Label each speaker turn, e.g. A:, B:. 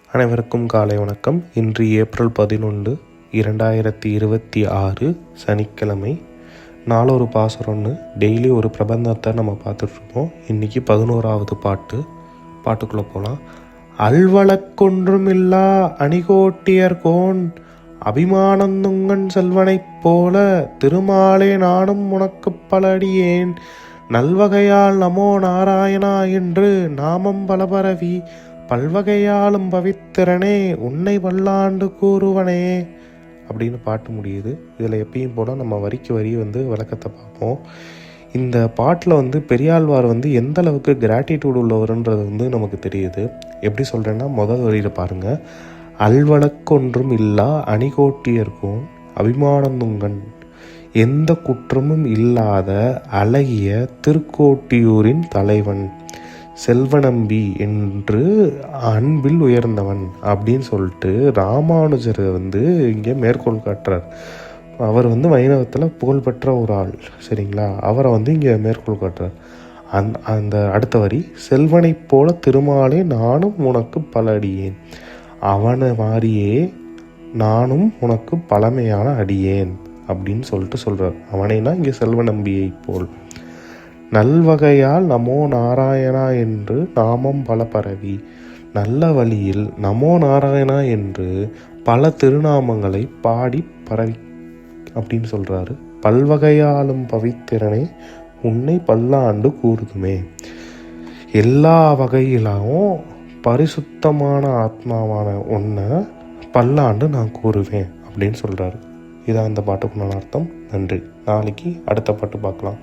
A: அனைவருக்கும் காலை வணக்கம். இன்று ஏப்ரல் 11, 2026 சனிக்கிழமை. நாளொரு பாசுரம்னு டெய்லி ஒரு பிரபந்தத்தை நம்ம பார்த்துட்ருப்போம். இன்றைக்கி 11வது பாட்டுக்குள்ளே போகலாம். அல்வழக்கொன்றுமில்லா அணிகோட்டியர்கோன் அபிமானந்துங்கன் செல்வனைப் போல திருமாலே நானும் உனக்குப் பலடியேன் நல்வகையால் நமோ நாராயணா என்று நாமம் பலபரவி பல்வகையாலும் பவித்திரனே உன்னை பல்லாண்டு கூறுவனே அப்படின்னு பாட்டு முடியுது. இதில் எப்பயும் போல் நம்ம வரிக்கு வரி விளக்கத்தை பார்ப்போம். இந்த பாட்டில் பெரியாழ்வார் எந்த அளவுக்கு கிராட்டிடியூட் உள்ளவருன்றது நமக்கு தெரியுது. எப்படி சொல்கிறேன்னா, முதல் வரியில் பாருங்கள். அல்வழக்கொன்றும் இல்லா அணிகோட்டியர்கோன் அபிமானந்துங்கன், எந்த குற்றமும் இல்லாத அழகிய திருக்கோட்டியூரின் தலைவன், செல்வநம்பி என்று அன்பில் உயர்ந்தவன் அப்படின்னு சொல்லிட்டு ராமானுஜர் இங்கே மேற்கோள் காட்டுறார். அவர் வைணவத்தில் புகழ்பெற்ற ஒரு ஆள், சரிங்களா? அவரை இங்கே மேற்கோள் காட்டுறார். அந்த அடுத்த வரி, செல்வனைப் போல திருமாலே நானும் உனக்கு பல அடியேன், அவனை மாதிரியே நானும் உனக்கு பழமையான அடியேன் அப்படின்னு சொல்கிறார். அவனைனா இங்கே செல்வநம்பியை போல். நல்வகையால் நமோ நாராயணா என்று நாமம் பல பரவி, நல்ல வழியில் நமோ நாராயணா என்று பல திருநாமங்களை பாடி பரவி அப்படின்னு சொல்கிறாரு. பல்வகையாலும் பவித்திரனே உன்னை பல்லாண்டு கூறுதுமே, எல்லா வகையிலும் பரிசுத்தமான ஆத்மாவான உன்னை பல்லாண்டு நான் கூறுவேன் அப்படின்னு சொல்கிறாரு. இதான் இந்த பாட்டுக்குள்ள அர்த்தம். நன்றி. நாளைக்கு அடுத்த பாட்டு பார்க்கலாம்.